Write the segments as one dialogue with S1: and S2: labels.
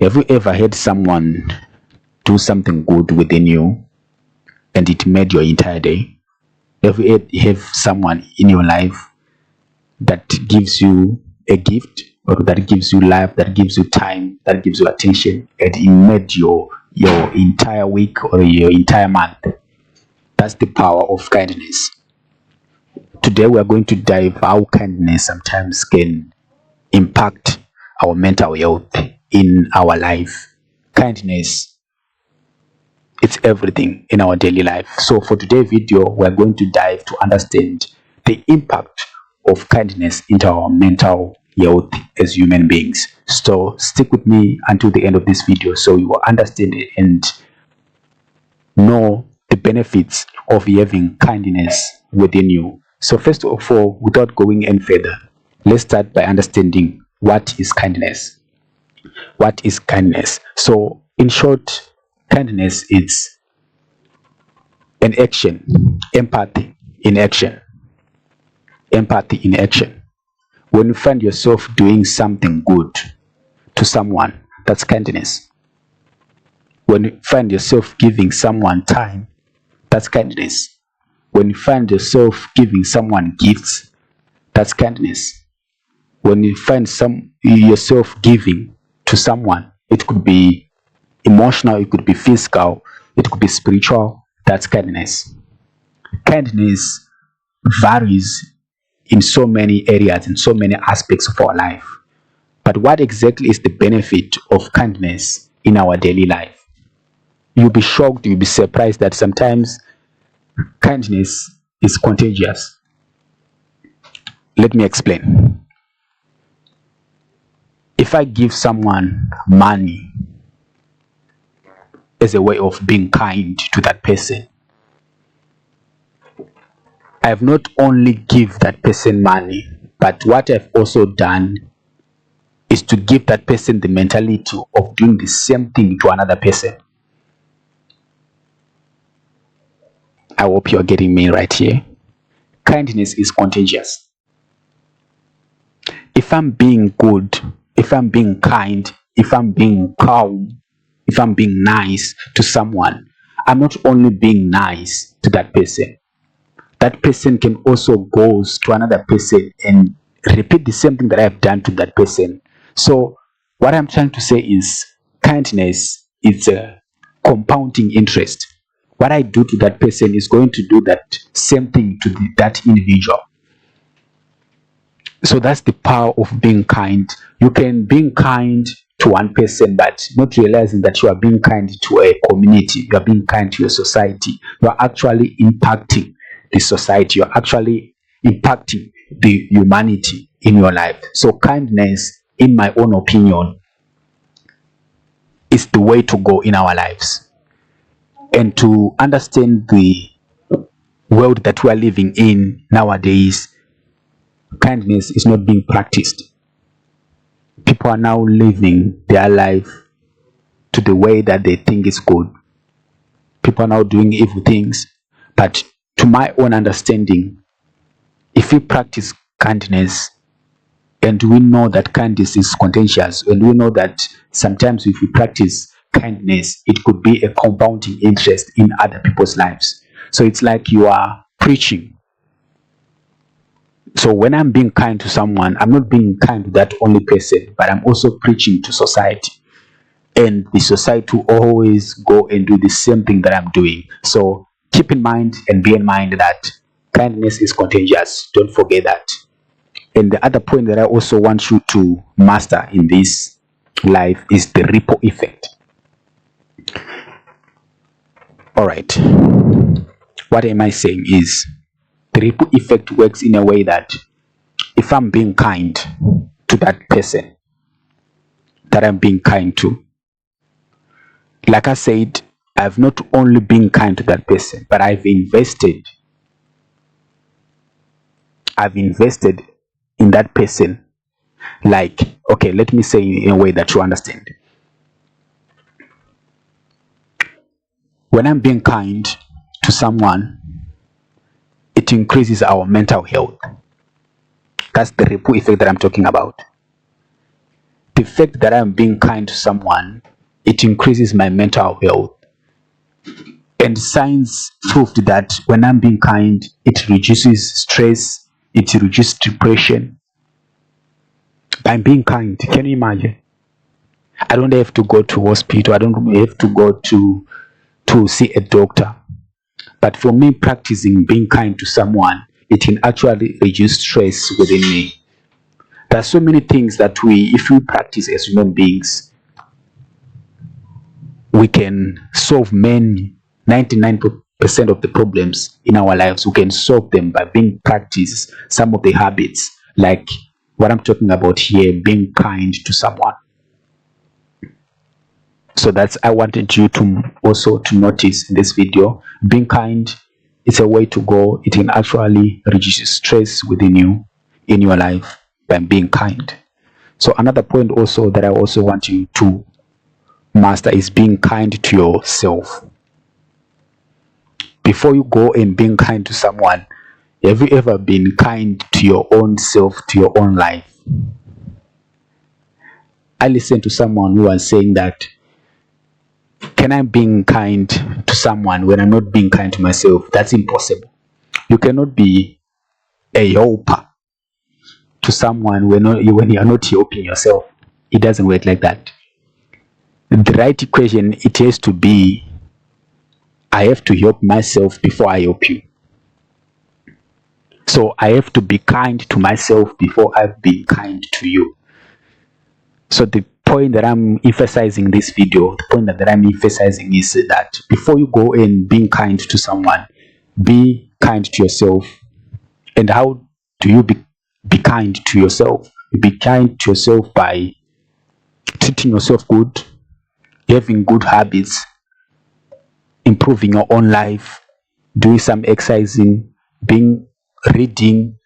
S1: Have you ever had someone do something good within you and it made your entire day? Have you have someone in your life that gives you a gift, or that gives you life, that gives you time, that gives you attention, and it made your entire week or your entire month? That's the power of kindness. Today we are going to dive how kindness sometimes can impact our mental health in our life. Kindness, it's everything in our daily life. So for today's video, we're going to dive to understand the impact of kindness into our mental health as human beings. So stick with me until the end of this video so you will understand it and know the benefits of having kindness within you. So first of all, without going any further, let's start by understanding what is kindness. What is kindness? So in short, kindness is an action, empathy in action. Empathy in action. When you find yourself doing something good to someone, that's kindness. When you find yourself giving someone time, that's kindness. When you find yourself giving someone gifts, that's kindness. When you find yourself giving to someone, it could be emotional, it could be physical, it could be spiritual, that's kindness. Kindness varies in so many areas, in so many aspects of our life. But what exactly is the benefit of kindness in our daily life? You'll be shocked, you'll be surprised that sometimes kindness is contagious. Let me explain. If I give someone money as a way of being kind to that person, I have not only give that person money, but what I've also done is to give that person the mentality of doing the same thing to another person. I hope you're getting me right here. Kindness is contagious. If I'm being good, if I'm being kind, if I'm being calm, if I'm being nice to someone, I'm not only being nice to that person. That person can also go to another person and repeat the same thing that I've done to that person. So what I'm trying to say is kindness is a compounding interest. What I do to that person is going to do that same thing to that individual. So that's the power of being kind. You can be kind to one person, but not realizing that you are being kind to a community, you are being kind to your society. You are actually impacting the society, you're actually impacting the humanity in your life. So kindness, in my own opinion, is the way to go in our lives. And to understand the world that we are living in nowadays, kindness is not being practiced. People are now living their life to the way that they think is good. People are now doing evil things. But to my own understanding, if we practice kindness, and we know that kindness is contagious, and we know that sometimes if we practice kindness, it could be a compounding interest in other people's lives. So it's like you are preaching. So when I'm being kind to someone, I'm not being kind to that only person, but I'm also preaching to society. And the society will always go and do the same thing that I'm doing. So keep in mind and be in mind that kindness is contagious. Don't forget that. And the other point that I also want you to master in this life is the ripple effect. All right. What am I saying is the ripple effect works in a way that if I'm being kind to that person that I'm being kind to, like I said, I've not only been kind to that person, but I've invested in that person. Like, okay, let me say in a way that you understand. When I'm being kind to someone, it increases our mental health. That's the ripple effect that I'm talking about. the fact that I'm being kind to someone, it increases my mental health. And science proved that when I'm being kind, it reduces stress, it reduces depression. By being kind, can you imagine? I don't have to go to hospital, I don't have to go to see a doctor. But for me, practicing being kind to someone, it can actually reduce stress within me. There are so many things that if we practice as human beings, we can solve 99% of the problems in our lives. We can solve them by being practice some of the habits, like what I'm talking about here, being kind to someone. So that's I wanted you to also to notice in this video. Being kind is a way to go. It can actually reduce stress within you in your life by being kind. So another point also that I also want you to master is being kind to yourself. Before you go and being kind to someone, have you ever been kind to your own self, to your own life? I listened to someone who was saying that, can I being kind to someone when I'm not being kind to myself? That's impossible. You cannot be a helper to someone when you are not helping yourself. It doesn't work like that. The right equation, it has to be, I have to help myself before I help you. So I have to be kind to myself before I've been kind to you. So the point that I'm emphasizing this video, the point that I'm emphasizing is that before you go and being kind to someone, be kind to yourself. And how do you be kind to yourself? You be kind to yourself by treating yourself good, having good habits, improving your own life, doing some exercising, reading,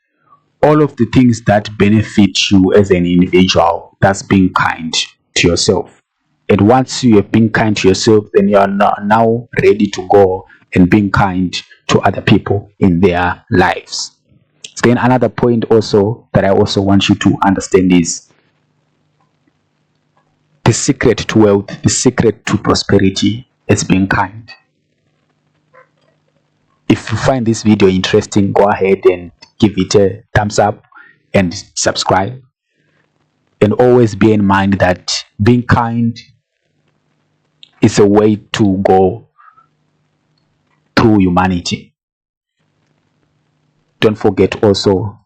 S1: all of the things that benefit you as an individual. That's being kind to yourself. And once you have been kind to yourself, then you are now ready to go and being kind to other people in their lives. Then another point also that I also want you to understand is the secret to wealth, the secret to prosperity is being kind. If you find this video interesting, go ahead and give it a thumbs up and subscribe. And always bear in mind that being kind is a way to go through humanity. Don't forget also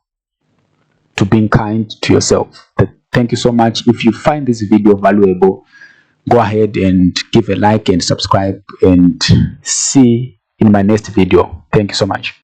S1: to being kind to yourself. Thank you so much. If you find this video valuable, go ahead and give a like and subscribe, and see in my next video. Thank you so much.